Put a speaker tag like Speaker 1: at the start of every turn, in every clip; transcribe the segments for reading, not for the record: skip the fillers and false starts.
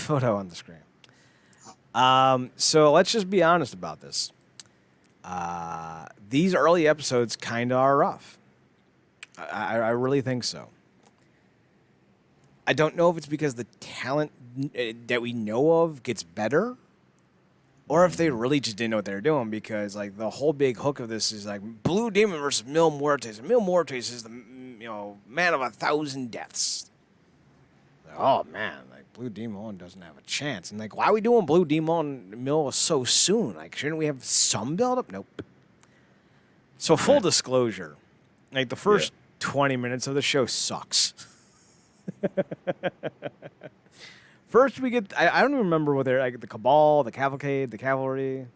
Speaker 1: photo on the screen. So let's just be honest about this. These early episodes kind of are rough. I really think so. I don't know if it's because the talent that we know of gets better, or if they really just didn't know what they were doing. Because like the whole big hook of this is like Blue Demon versus Mil Muertes. And Mil Muertes is the man of 1,000 deaths. Like, oh man, like Blue Demon doesn't have a chance. And like, why are we doing Blue Demon Mil so soon? Like, shouldn't we have some build up? Nope. So full disclosure, like the first 20 minutes of the show sucks. First, we get, I don't even remember what they're like, the Cabal, the Cavalcade, the Cavalry.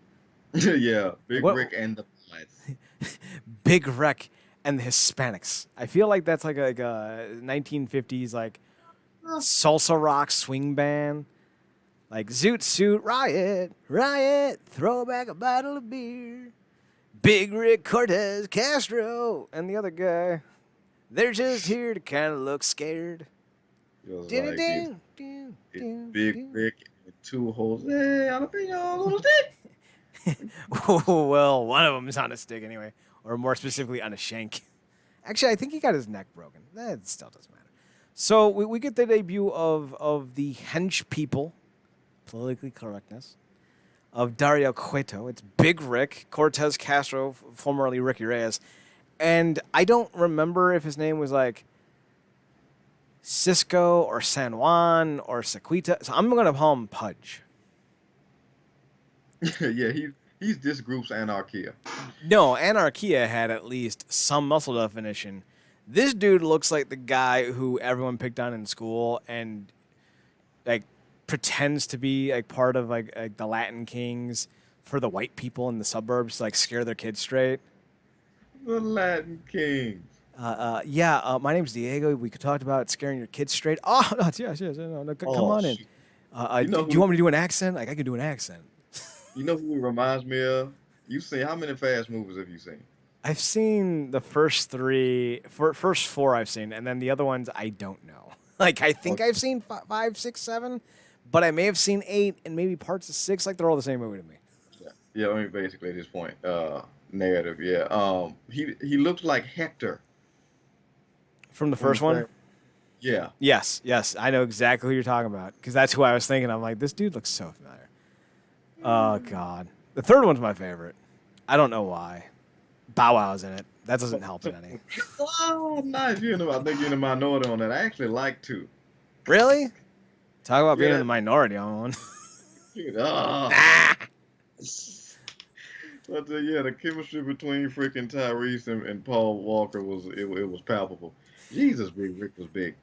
Speaker 2: Yeah, Big Rick and the Bloods.
Speaker 1: Big Rick and the Hispanics. I feel like that's like a 1950s like salsa rock swing band. Like Zoot Suit, Riot, Riot, throw back a bottle of beer. Big Rick, Cortez, Castro, and the other guy. They're just here to kind of look scared.
Speaker 2: It's Big Rick and two Jose Jalapeno little dick.
Speaker 1: Well, one of them is on a stick anyway, or more specifically on a shank. Actually, I think he got his neck broken. That still doesn't matter. So we get the debut of the hench people, politically correctness, of Dario Cueto. It's Big Rick, Cortez Castro, formerly Ricky Reyes. And I don't remember if his name was like Cisco or San Juan or Sequita. So I'm going to call him Pudge.
Speaker 2: Yeah, he's this group's Anarchia.
Speaker 1: No, Anarchia had at least some muscle definition. This dude looks like the guy who everyone picked on in school and like pretends to be like part of like the Latin Kings for the white people in the suburbs to like scare their kids straight.
Speaker 2: The Latin Kings.
Speaker 1: My name's Diego. We could talk about scaring your kids straight. Oh, no, yes, no, come on in. Do you want me to do an accent? Like, I can do an accent.
Speaker 2: You know who he reminds me of? You seen, how many Fast movies have you seen?
Speaker 1: I've seen the first first four I've seen, and then the other ones I don't know. Like, I think I've seen 5, 6, 7, but I may have seen 8 and maybe parts of 6. Like, they're all the same movie to me.
Speaker 2: Yeah, I mean, basically at this point, narrative, yeah. He looks like Hector.
Speaker 1: From the first one?
Speaker 2: Yeah.
Speaker 1: Yes. I know exactly who you're talking about, because that's who I was thinking. I'm like, this dude looks so familiar. Oh, God. The third one's my favorite. I don't know why. Bow Wow's in it. That doesn't help it any.
Speaker 2: Oh, nice. I think you're in the minority on that. I actually like 2.
Speaker 1: Really? Talk about being in the minority on one.
Speaker 2: But the chemistry between freaking Tyrese and Paul Walker was palpable. Jesus, Big Rick was big.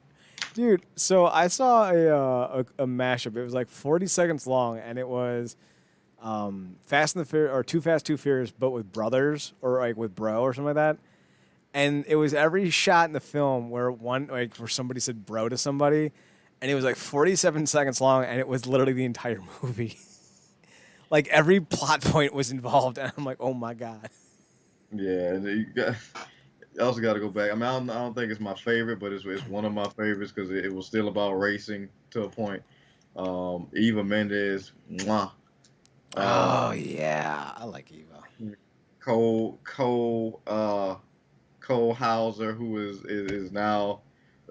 Speaker 1: Dude, so I saw a mashup. It was like 40 seconds long, and it was Fast and the Furious, or Too Fast, Too Furious, but with brothers, or like with bro, or something like that. And it was every shot in the film where somebody said bro to somebody, and it was like 47 seconds long, and it was literally the entire movie. Like every plot point was involved, and I'm like, oh my God.
Speaker 2: Yeah, and I also got to go back. I mean, I don't think it's my favorite, but it's one of my favorites because it was still about racing to a point. Eva Mendes, mwah.
Speaker 1: Oh yeah, I like Eva.
Speaker 2: Cole Hauser, who is now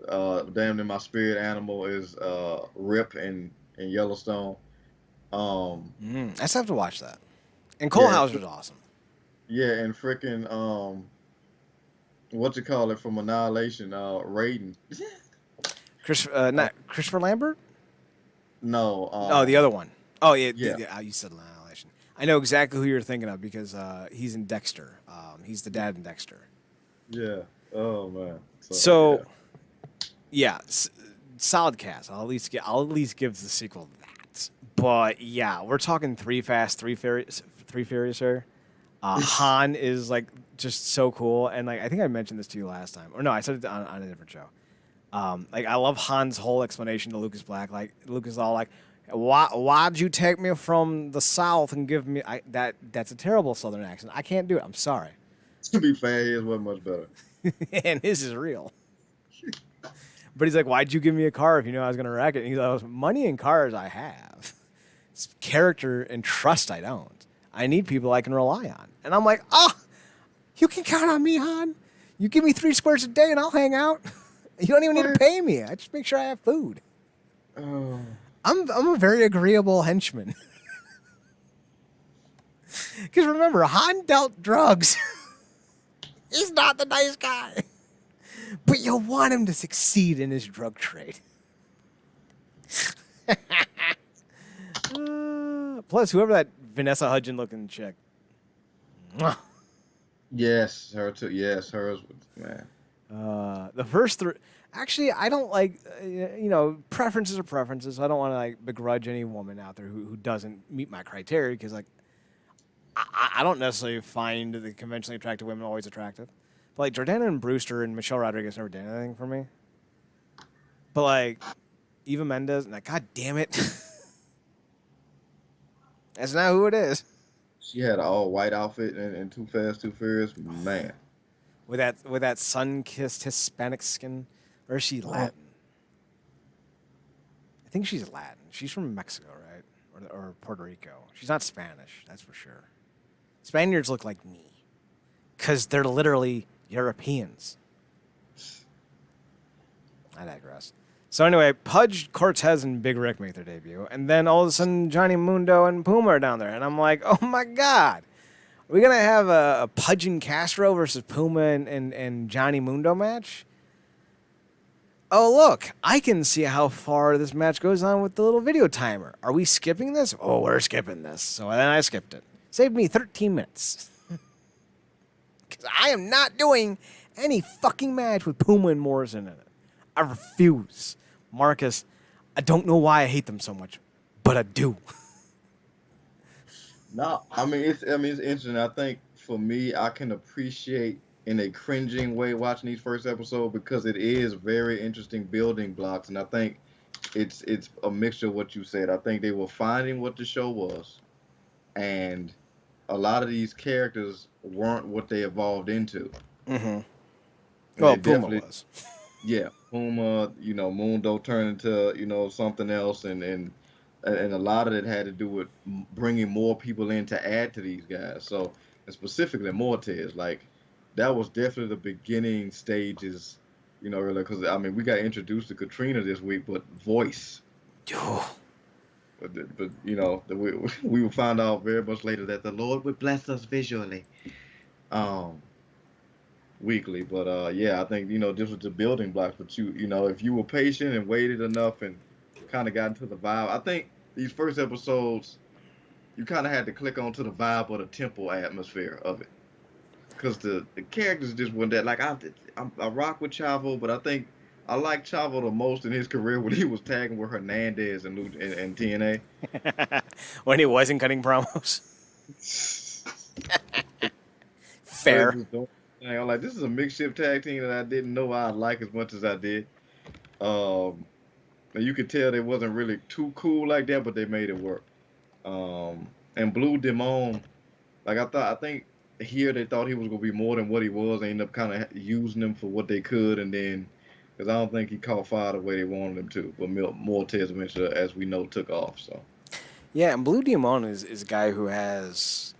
Speaker 2: damn near my spirit animal, is Rip in Yellowstone.
Speaker 1: I just have to watch that. And Cole Hauser's awesome.
Speaker 2: Yeah, and freaking what's it called it from Annihilation? Raiden.
Speaker 1: Not Christopher Lambert?
Speaker 2: No.
Speaker 1: The other one. Oh yeah. You said Annihilation. I know exactly who you're thinking of because he's in Dexter. He's the dad in Dexter.
Speaker 2: Yeah. Oh man.
Speaker 1: So yeah, solid cast. I'll at least give the sequel that. But yeah, we're talking 3 Fast, 3 Furious here. Han is like just so cool, and like I think I mentioned this to you last time, or no, I said it on a different show. Like I love Han's whole explanation to Lucas Black. Like Lucas is all like, "Why'd you take me from the South and give me that's a terrible Southern accent. I can't do it. I'm sorry."
Speaker 2: To be fair, his wasn't much better.
Speaker 1: And his is real. But he's like, why'd you give me a car if you knew I was going to wreck it? And he's like, money and cars I have. It's character and trust I don't. I need people I can rely on. And I'm like, you can count on me, hon. You give me 3 squares a day and I'll hang out. You don't even need to pay me. I just make sure I have food.
Speaker 2: Oh.
Speaker 1: I'm a very agreeable henchman. Because remember, Han dealt drugs. He's not the nice guy. But you want him to succeed in his drug trade. Plus, whoever that Vanessa Hudgens looking chick.
Speaker 2: Yes, her too. Yes, hers. Man.
Speaker 1: The first 3. Actually, I don't like, preferences are preferences. I don't want to like begrudge any woman out there who doesn't meet my criteria because like I don't necessarily find the conventionally attractive women always attractive. But like Jordana and Brewster and Michelle Rodriguez never did anything for me. But like Eva Mendes, like God damn it, that's not who it is.
Speaker 2: She had an all white outfit and Too Fast, Too Furious. Man.
Speaker 1: With that sun-kissed Hispanic skin, or is she Latin? I think she's Latin. She's from Mexico, right, or Puerto Rico. She's not Spanish, that's for sure. Spaniards look like me, because they're literally Europeans. I digress. So anyway, Pudge, Cortez, and Big Rick make their debut, and then all of a sudden Johnny Mundo and Puma are down there, and I'm like, oh my god, are we gonna have a Pudge and Castro versus Puma and Johnny Mundo match? Oh look, I can see how far this match goes on with the little video timer. Are we skipping this? Oh, we're skipping this. So then I skipped it. Saved me 13 minutes. Because I am not doing any fucking match with Puma and Morrison in it. I refuse. Marcus, I don't know why I hate them so much, but I do.
Speaker 2: No, I mean it's interesting. I think for me, I can appreciate in a cringing way watching these first episode because it is very interesting building blocks, and I think it's a mixture of what you said. I think they were finding what the show was, and a lot of these characters weren't what they evolved into.
Speaker 1: Mm-hmm. Well, Puma was.
Speaker 2: Yeah, Puma, Mundo turned into, something else, and a lot of it had to do with bringing more people in to add to these guys. So, and specifically Mortez, like, that was definitely the beginning stages, really, because, I mean, we got introduced to Katrina this week, but voice. But we will find out very much later that the Lord would bless us visually. Weekly, but yeah, I think this was the building blocks. But if you were patient and waited enough and kind of got into the vibe, I think these first episodes you kind of had to click onto the vibe or the temple atmosphere of it, because the characters just weren't that. Like I rock with Chavvoooo, but I think I like Chavvoooo the most in his career when he was tagging with Hernandez and TNA.
Speaker 1: When he wasn't cutting promos. Fair.
Speaker 2: I'm like, this is a mixed-shift tag team that I didn't know I'd like as much as I did. And you could tell they wasn't really too cool like that, but they made it work. And Blue Demon, like I think here they thought he was gonna be more than what he was. They ended up kind of using him for what they could, and then because I don't think he caught fire the way they wanted him to. But Mortez eventually, as we know, took off. So
Speaker 1: yeah, and Blue Demon is a guy who has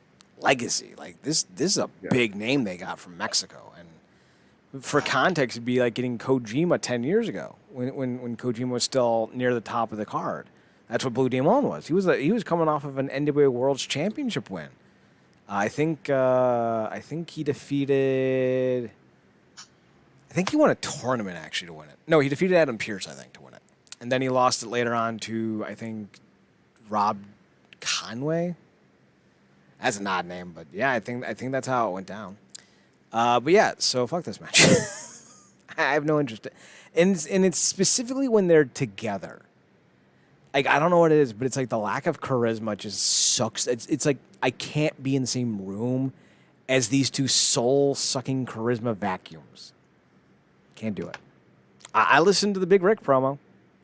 Speaker 1: legacy. Like this is a big name they got from Mexico, and for context, it'd be like getting Kojima 10 years ago when Kojima was still near the top of the card. That's what Blue Demon was. He was coming off of an NWA World's Championship win. I think he defeated. I think he won a tournament actually to win it. No, he defeated Adam Pearce, I think, to win it, and then he lost it later on to I think Rob Conway. That's an odd name, but yeah, I think that's how it went down. But yeah, so fuck this match. I have no interest. And it's specifically when they're together. Like, I don't know what it is, but it's like the lack of charisma just sucks. It's like I can't be in the same room as these two soul-sucking charisma vacuums. Can't do it. I listened to the Big Rick promo.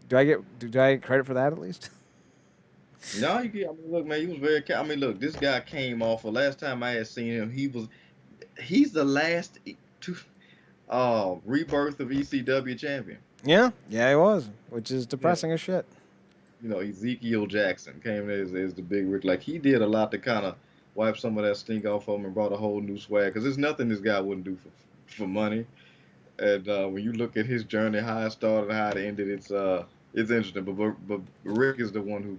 Speaker 1: Do I get credit for that at least?
Speaker 2: No, you get. I mean, look, man, he was very. I mean, look, this guy came off. The last time I had seen him, he's the last rebirth of ECW champion.
Speaker 1: Yeah, he was, which is depressing as shit.
Speaker 2: Ezekiel Jackson came in as the big Rick. Like he did a lot to kind of wipe some of that stink off of him and brought a whole new swag. Because there's nothing this guy wouldn't do for money. And when you look at his journey, how it started, how it ended, it's interesting. But Rick is the one who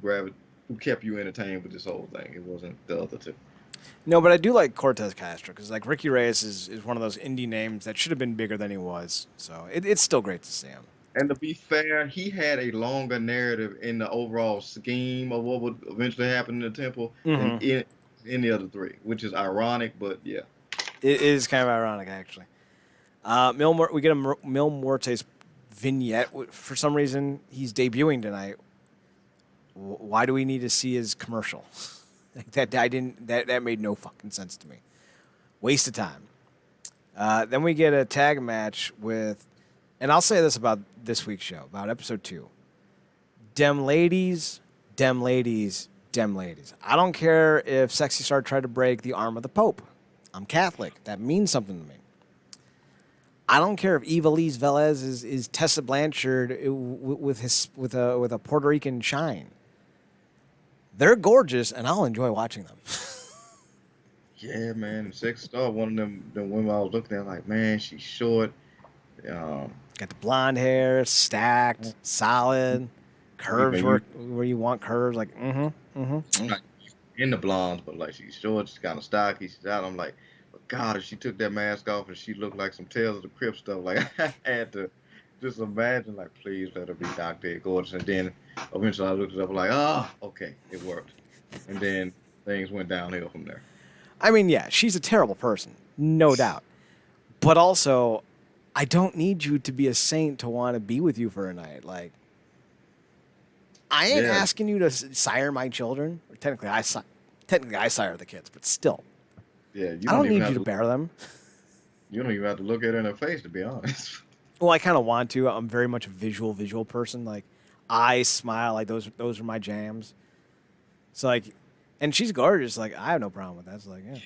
Speaker 2: kept you entertained with this whole thing. It wasn't the other two.
Speaker 1: No, but I do like Cortez Castro because like Ricky Reyes is one of those indie names that should have been bigger than he was. So it's still great to see him.
Speaker 2: And to be fair, he had a longer narrative in the overall scheme of what would eventually happen in the temple than in the other three, which is ironic, but yeah.
Speaker 1: It is kind of ironic, actually. We get a Mil Muertes vignette. For some reason, he's debuting tonight. Why do we need to see his commercial? That made no fucking sense to me. Waste of time. Then we get a tag match with, and I'll say this about this week's show, about episode 2. Dem ladies. I don't care if Sexy Star tried to break the arm of the Pope. I'm Catholic. That means something to me. I don't care if Ivelisse Velez is Tessa Blanchard with a Puerto Rican shine. They're gorgeous, and I'll enjoy watching them.
Speaker 2: Yeah, man. Sexy Star, one of them women I was looking at, like, man, she's short.
Speaker 1: Got the blonde hair, stacked, solid, curves where you want curves. Like,
Speaker 2: In the blondes, but like she's short, she's kind of stocky. She's out. I'm like, but God, if she took that mask off and she looked like some Tales of the Crypt stuff, like I had to just imagine, like, please let her be Dr. Gorgeous. And then eventually I looked it up, like, oh, okay, it worked. And then things went downhill from there.
Speaker 1: I mean, yeah, she's a terrible person, no doubt. But also, I don't need you to be a saint to want to be with you for a night. Like, I ain't asking you to sire my children. Or technically, I sire the kids, but still.
Speaker 2: Yeah,
Speaker 1: I don't need you to bear them.
Speaker 2: You don't even have to look at her in her face, to be honest.
Speaker 1: Well, I kind of want to. I'm very much a visual person. Like, eyes, smile, like those are my jams. So like, and she's gorgeous. Like, I have no problem with that. It's like, yeah.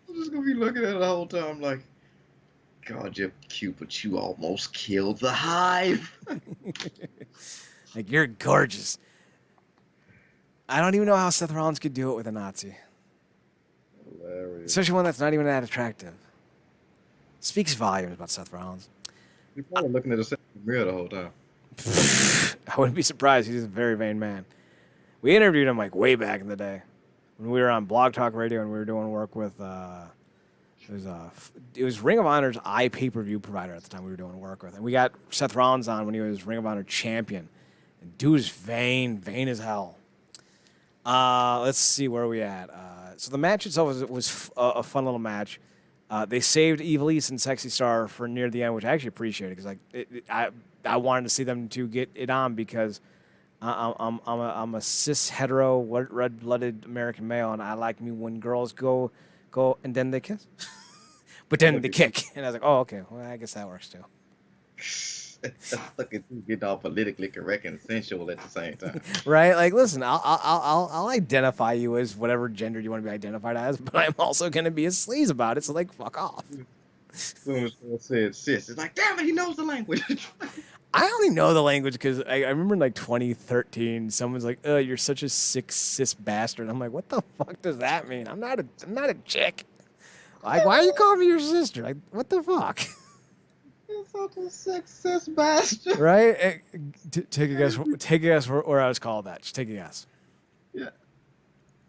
Speaker 2: I'm just gonna be looking at her the whole time, like, God, you're cute, but you almost killed the hive.
Speaker 1: Like, you're gorgeous. I don't even know how Seth Rollins could do it with a Nazi.
Speaker 2: Hilarious.
Speaker 1: Especially one that's not even that attractive. Speaks volumes about Seth Rollins.
Speaker 2: You're probably looking at the mirror the whole time.
Speaker 1: I wouldn't be surprised. He's a very vain man. We interviewed him like way back in the day when we were on Blog Talk Radio and we were doing work with it was Ring of Honor's pay-per-view provider at the time we were doing work with, and we got Seth Rollins on when he was Ring of Honor champion. And dude is vain as hell. Let's see where we at. So the match itself was a fun little match. They saved Ivelisse and Sexy Star for near the end, which I actually appreciated because I wanted to see them to get it on because I'm a cis hetero red-blooded American male, and I like me when girls go and then they kiss, but then they kick, and I was like, oh, okay, well, I guess that works too.
Speaker 2: Look at you getting all politically correct and sensual at the same time.
Speaker 1: Right? Like, listen, I'll identify you as whatever gender you want to be identified as, but I'm also going to be a sleaze about it, so, like, fuck off.
Speaker 2: As soon as I said sis, it's like, damn it, he knows the language.
Speaker 1: I only know the language because I remember in, like, 2013, someone's like, oh, you're such a sick cis bastard. I'm like, what the fuck does that mean? I'm not a chick. Like, why are you calling me your sister? Like, what the fuck?
Speaker 2: You're such a sick cis bastard.
Speaker 1: Right? Take a guess. Take a guess where I was called that. Just take a guess.
Speaker 2: Yeah.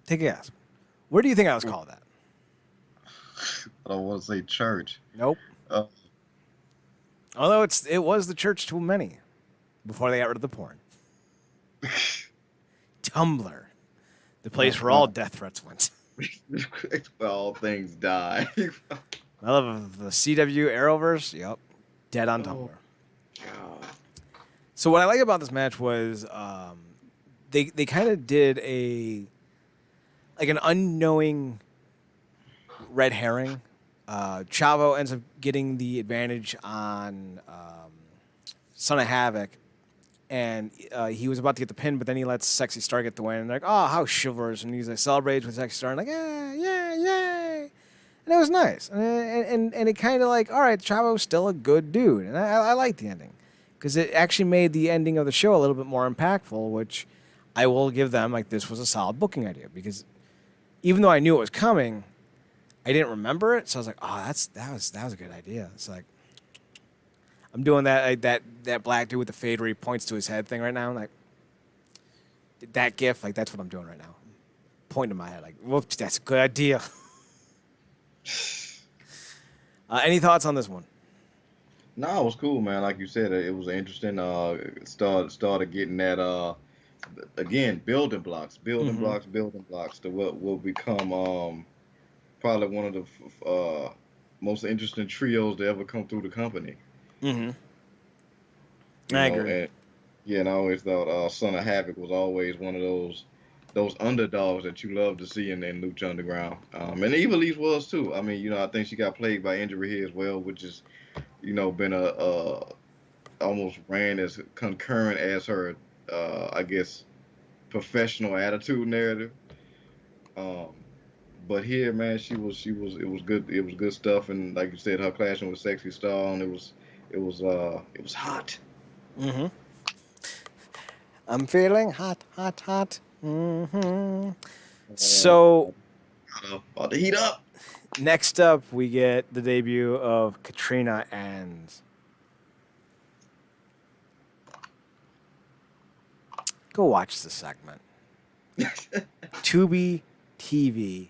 Speaker 1: Take a guess. Where do you think I was called that?
Speaker 2: I don't want to say church.
Speaker 1: Nope. Although it was the church to many before they got rid of the porn. Tumblr, the place where all death threats went.
Speaker 2: Where all things die.
Speaker 1: I love the CW Arrowverse. Yep. Dead on Tumblr.
Speaker 2: God.
Speaker 1: So what I like about this match was they kind of did an unknowing red herring. Chavo ends up getting the advantage on Son of Havoc, and he was about to get the pin, but then he lets Sexy Star get the win. And like, oh, how chivalrous! And he's like celebrates with Sexy Star, and like, yeah, yay! And it was nice, and it kind of like, all right, Chavo's still a good dude, and I like the ending. because it actually made the ending of the show a little bit more impactful, which I will give them. Like, this was a solid booking idea, because even though I knew it was coming, I didn't remember it. So I was like, oh, that was a good idea. It's like, I'm doing that black dude with the fade where he points to his head thing right now. Like, that gif, like, that's what I'm doing right now. Pointing to my head, like, whoops, that's a good idea. Any thoughts on this one?
Speaker 2: No, it was cool, man. Like you said, it was interesting. Started getting that again,
Speaker 1: Mm-hmm.
Speaker 2: building blocks to what will become probably one of the most interesting trios to ever come through the company.
Speaker 1: Mm-hmm.
Speaker 2: You
Speaker 1: I
Speaker 2: know,
Speaker 1: agree.
Speaker 2: and yeah, and I always thought Son of Havoc was always one of those underdogs that you love to see in Lucha Underground. And Evil was too. I mean, I think she got plagued by injury here as well, which is been a almost ran as concurrent as her, I guess, professional attitude narrative. Um, but here, man, it was good. It was good stuff, and like you said, her clashing with Sexy Star, and it was hot.
Speaker 1: Mm-hmm. I'm feeling hot, hot, hot. Mm-hmm.
Speaker 2: Uh,
Speaker 1: So
Speaker 2: about to heat up.
Speaker 1: next up, we get the debut of Katrina, and go watch the segment. Tubi TV,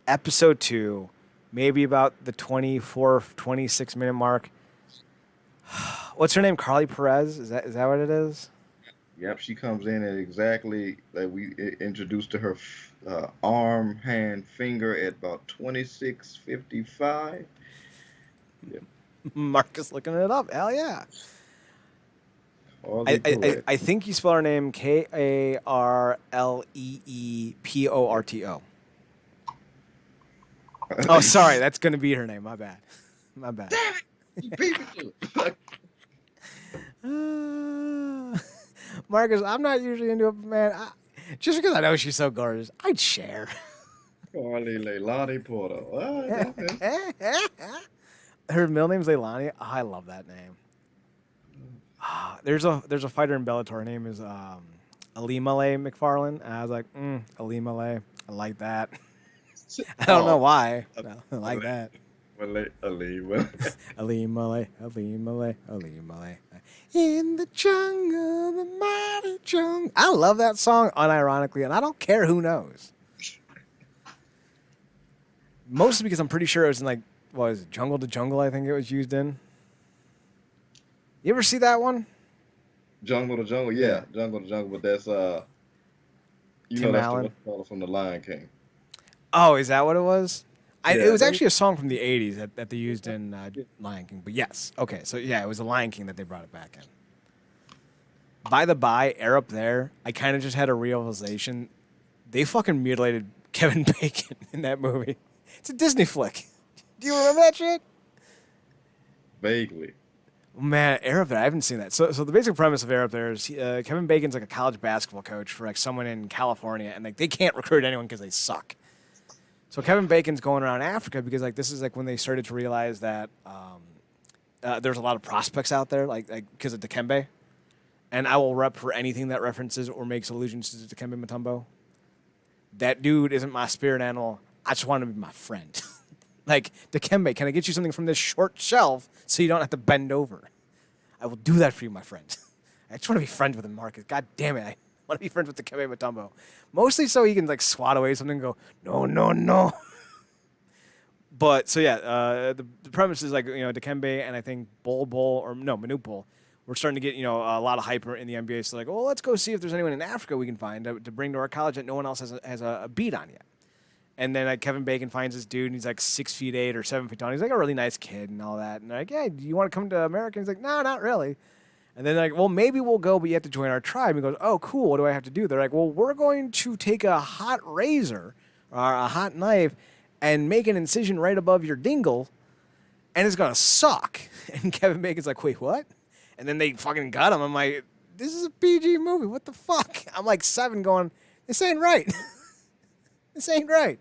Speaker 1: episode 2, maybe about the 24, 26 minute mark. What's her name? Carly Perez? Is that what it is?
Speaker 2: Yep, she comes in at exactly like we introduced to her arm, hand, finger at about 26:55. Yeah,
Speaker 1: Marcus looking it up. Hell yeah.
Speaker 2: hardly
Speaker 1: I
Speaker 2: correct.
Speaker 1: think you spell her name Karleeporto. Oh, sorry, that's gonna be her name. My bad. My bad.
Speaker 2: Damn it! You beat me to it.
Speaker 1: Marcus, I'm not usually into it, man. Just because I know she's so gorgeous, I'd share.
Speaker 2: Carly Leilani Porter. Okay.
Speaker 1: Her middle name's Leilani. Oh, I love that name. There's a fighter in Bellator. Her name is Alimale McFarlane. And I was like, Alimale. I like that. I don't know
Speaker 2: Oh,
Speaker 1: why.
Speaker 2: I-
Speaker 1: No, I like that.
Speaker 2: Ali.
Speaker 1: Alimale, Alimale, Alimale. In the jungle, the mighty jungle. I love that song unironically, and I don't care who knows. Mostly because I'm pretty sure it was in, like, what was it, Jungle to Jungle, I think it was used in. You ever see that one?
Speaker 2: Jungle to Jungle,
Speaker 1: Yeah.
Speaker 2: yeah, Jungle to Jungle, but that's
Speaker 1: Tim
Speaker 2: that's the
Speaker 1: Allen.
Speaker 2: what you call it from the Lion King.
Speaker 1: Oh, is that what it was? It
Speaker 2: Yeah,
Speaker 1: was actually a song from the 80s that they used in Lion King. But yes. Okay, so yeah, it was the Lion King that they brought it back in. By the by, Air Up There, I kind of just had a realization. They fucking mutilated Kevin Bacon in that movie. It's a Disney flick. Do you remember that shit?
Speaker 2: vaguely.
Speaker 1: Man, Air Up There, I haven't seen that. So the basic premise of Air Up There is Kevin Bacon's like a college basketball coach for like someone in California, and like they can't recruit anyone because they suck. So Kevin Bacon's going around Africa because like this is like when they started to realize that there's a lot of prospects out there, like because of Dikembe. And I will rep for anything that references or makes allusions to Dikembe Mutombo. That dude isn't my spirit animal. I just want him to be my friend. Like, Dikembe, can I get you something from this short shelf so you don't have to bend over? I will do that for you, my friend. I just want to be friends with him, Marcus. God damn it. I want to be friends with Dikembe Mutombo. Mostly so he can, like, swat away something and go, no, no, no. But, so yeah, the premise is, like, Dikembe and I think Manute Bol, we're starting to get, a lot of hype in the NBA. So, like, well, let's go see if there's anyone in Africa we can find to bring to our college that no one else has a beat on yet. And then Kevin Bacon finds this dude, and he's like 6'8" or 7 feet tall. He's like a really nice kid and all that. And they're like, "Yeah, do you want to come to America?" And he's like, "No, not really." And then they're like, "Well, maybe we'll go, but you have to join our tribe." And he goes, "Oh, cool. What do I have to do?" They're like, "Well, we're going to take a hot razor or a hot knife and make an incision right above your dingle, and it's gonna suck." And Kevin Bacon's like, "Wait, what?" And then they fucking got him. I'm like, "This is a PG movie. What the fuck?" I'm like 7 going, "This ain't right. This ain't right.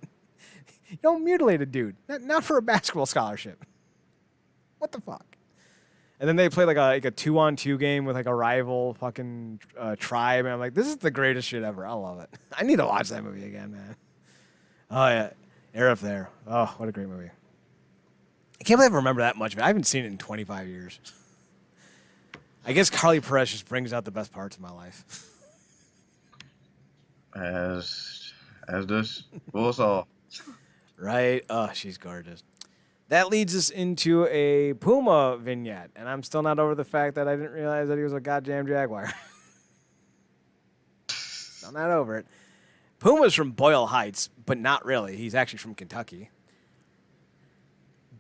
Speaker 1: You don't mutilate a dude. Not for a basketball scholarship. What the fuck?" And then they play like a 2-on-2 game with like a rival fucking tribe, and I'm like, this is the greatest shit ever. I love it. I need to watch that movie again, man. Oh yeah, Air Up There. Oh, what a great movie. I can't believe I remember that much of it. I haven't seen it in 25 years. I guess Carly Perez just brings out the best parts of my life.
Speaker 2: As does Warsaw.
Speaker 1: Right? Oh, she's gorgeous. That leads us into a Puma vignette, and I'm still not over the fact that I didn't realize that he was a goddamn jaguar. Still not over it. Puma's from Boyle Heights, but not really. He's actually from Kentucky.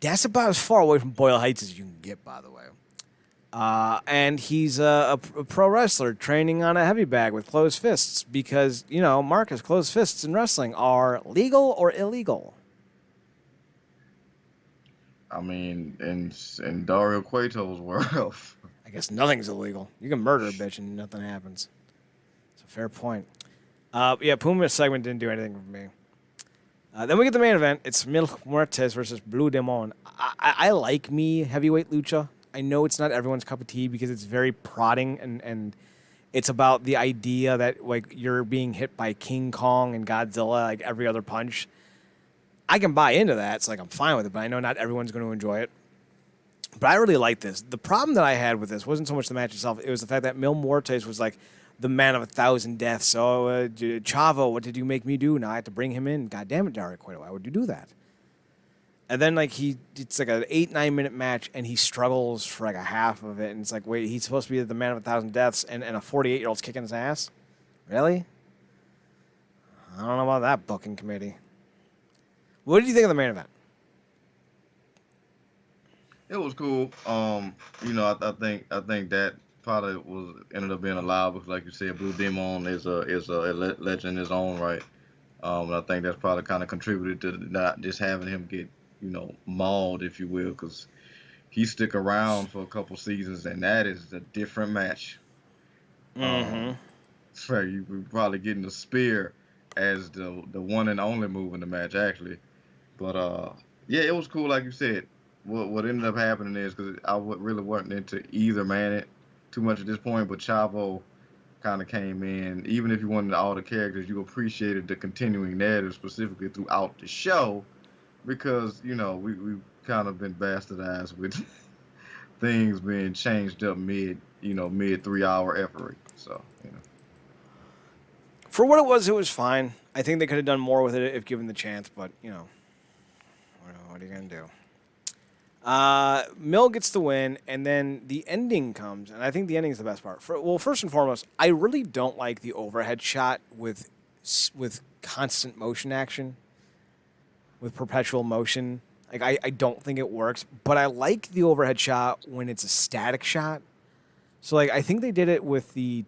Speaker 1: That's about as far away from Boyle Heights as you can get, by the way. And he's a pro wrestler training on a heavy bag with closed fists because, you know, Marcus, closed fists in wrestling are legal or illegal.
Speaker 2: I mean, in Dario Cueto's world.
Speaker 1: I guess nothing's illegal. You can murder a bitch and nothing happens. It's a fair point. Yeah, Puma's segment didn't do anything for me. Then we get the main event. It's Mil Muertes versus Blue Demon. I like me heavyweight lucha. I know it's not everyone's cup of tea because it's very prodding and it's about the idea that like you're being hit by King Kong and Godzilla like every other punch. I can buy into that. It's like I'm fine with it, but I know not everyone's going to enjoy it. But I really like this. The problem that I had with this wasn't so much the match itself. It was the fact that Mil Muertes was like the man of 1,000 deaths. So, Chavo, what did you make me do? Now I have to bring him in. God damn it, Dario Cueto. Why would you do that? And then, like, it's like an 8-9 minute match, and he struggles for like a half of it. And it's like, wait, he's supposed to be the man of 1,000 deaths, and a 48-year-old's kicking his ass? Really? I don't know about that booking committee. What did you think of the main event?
Speaker 2: It was cool. You know, I think that probably ended up being allowed because, like you said, Blue Demon is a legend in his own right. And I think that's probably kind of contributed to not just having him get, you know, mauled, if you will, because he stick around for a couple seasons, and that is a different match. So you probably getting the spear as the one and only move in the match, actually. But yeah, it was cool, like you said. What ended up happening is because I really wasn't into either man too much at this point, but Chavo kind of came in. Even if you wanted all the characters, you appreciated the continuing narrative specifically throughout the show, because you know we've kind of been bastardized with things being changed up mid 3-hour effort. So you know.
Speaker 1: For what it was fine. I think they could have done more with it if given the chance, but you know, what are you gonna do? Mil gets the win, and then the ending comes, and I think the ending is the best part. Well, first and foremost, I really don't like the overhead shot with constant motion action, with perpetual motion. Like I don't think it works, but I like the overhead shot when it's a static shot. So like I think they did it with the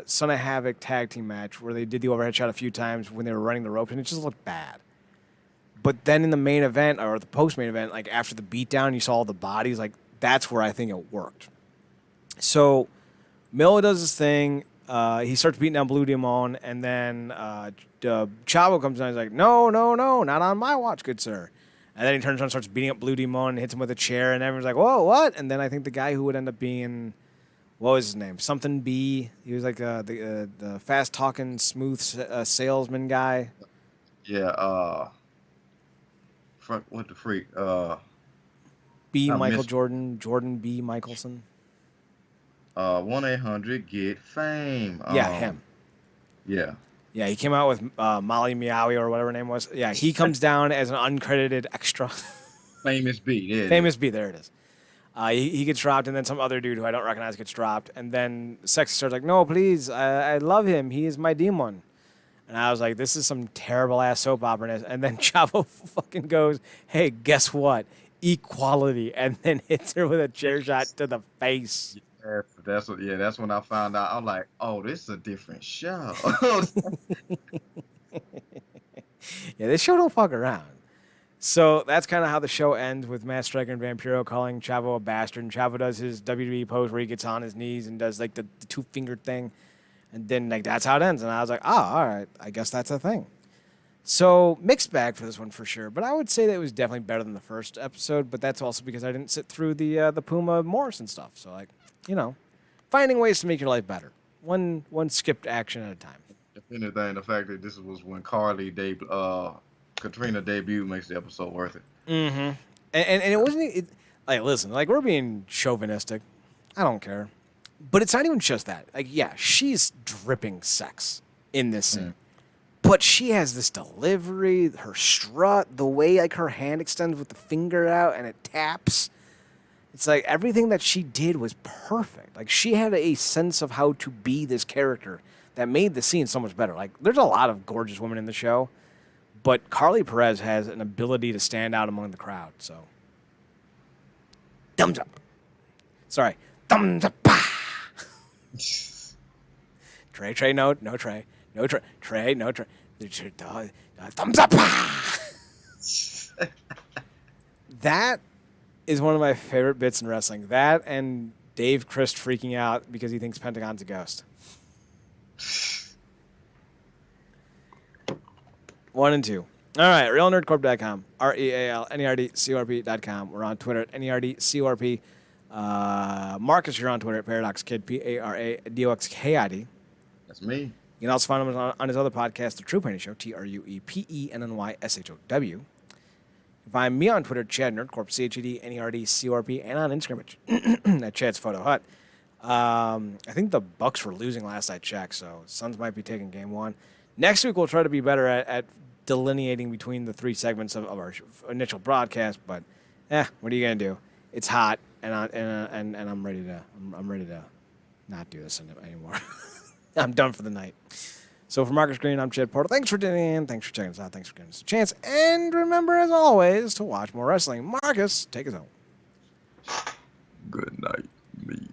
Speaker 1: Son of Havoc tag team match where they did the overhead shot a few times when they were running the ropes, and it just looked bad. But then in the main event or the post-main event, like after the beatdown, you saw all the bodies. Like that's where I think it worked. So Miller does his thing. He starts beating down Blue Demon, and then Chavo comes down. He's like, "No, not on my watch, good sir." And then he turns around and starts beating up Blue Demon and hits him with a chair, and everyone's like, "Whoa, what?" And then I think the guy who would end up being, what was his name? Something B. He was like the fast-talking, smooth salesman guy.
Speaker 2: Yeah. What the freak?
Speaker 1: B. Michael Jordan B. Michelson.
Speaker 2: 1-800-GET-FAME.
Speaker 1: Yeah, him.
Speaker 2: Yeah.
Speaker 1: Yeah, he came out with Molly Meowie or whatever her name was. Yeah, he comes down as an uncredited extra.
Speaker 2: Famous B. Yeah.
Speaker 1: Famous B. There it is. He gets dropped, and then some other dude who I don't recognize gets dropped, and then Sexy starts like, "No, please, I love him. He is my demon." And I was like, this is some terrible-ass soap opera. And then Chavo fucking goes, "Hey, guess what? Equality." And then hits her with a chair shot to the face.
Speaker 2: That's when I found out. I'm like, oh, this is a different show.
Speaker 1: Yeah, this show don't fuck around. So that's kind of how the show ends with Matt Striker and Vampiro calling Chavo a bastard. And Chavo does his WWE pose where he gets on his knees and does like the two-fingered thing. And then like that's how it ends. And I was like, oh, all right, I guess that's a thing. So mixed bag for this one for sure, but I would say that it was definitely better than the first episode. But that's also because I didn't sit through the Puma Morrison stuff. So like, finding ways to make your life better, one skipped action at a time.
Speaker 2: If anything, the fact that this was when Katrina debut makes the episode worth it.
Speaker 1: Mm-hmm. And it wasn't like, listen, like, we're being chauvinistic. I don't care, but it's not even just that. Like, yeah, she's dripping sex in this scene. But she has this delivery, her strut, the way like her hand extends with the finger out and it taps. It's like everything that she did was perfect. Like, she had a sense of how to be this character that made the scene so much better. Like, there's a lot of gorgeous women in the show, but Carly Perez has an ability to stand out among the crowd. So, thumbs up. Sorry, thumbs up. Trey, no Trey. No Trey, no Trey. Thumbs up. That is one of my favorite bits in wrestling. That and Dave Christ freaking out because he thinks Pentagon's a ghost. 1 and 2. All right, realnerdcorp.com. REALNERDCORP.com. We're on Twitter at NERDCORP. Marcus, you're on Twitter at ParadoxKid, ParadoxKid.
Speaker 2: That's me.
Speaker 1: You can also find him on his other podcast, The True Penny Show, TruePennyShow. You can find me on Twitter, Chad Nerdcorp, CHEDNERDCORP, and on Instagram at Chad's Photo Hut. I think the Bucks were losing last I checked, so Suns might be taking game 1. Next week, we'll try to be better at delineating between the 3 segments of our initial broadcast, but what are you going to do? It's hot, and I'm ready to not do this anymore. I'm done for the night. So for Marcus Green, I'm Chad Porter. Thanks for tuning in. Thanks for checking us out. Thanks for giving us a chance. And remember, as always, to watch more wrestling. Marcus, take us home.
Speaker 2: Good night, me.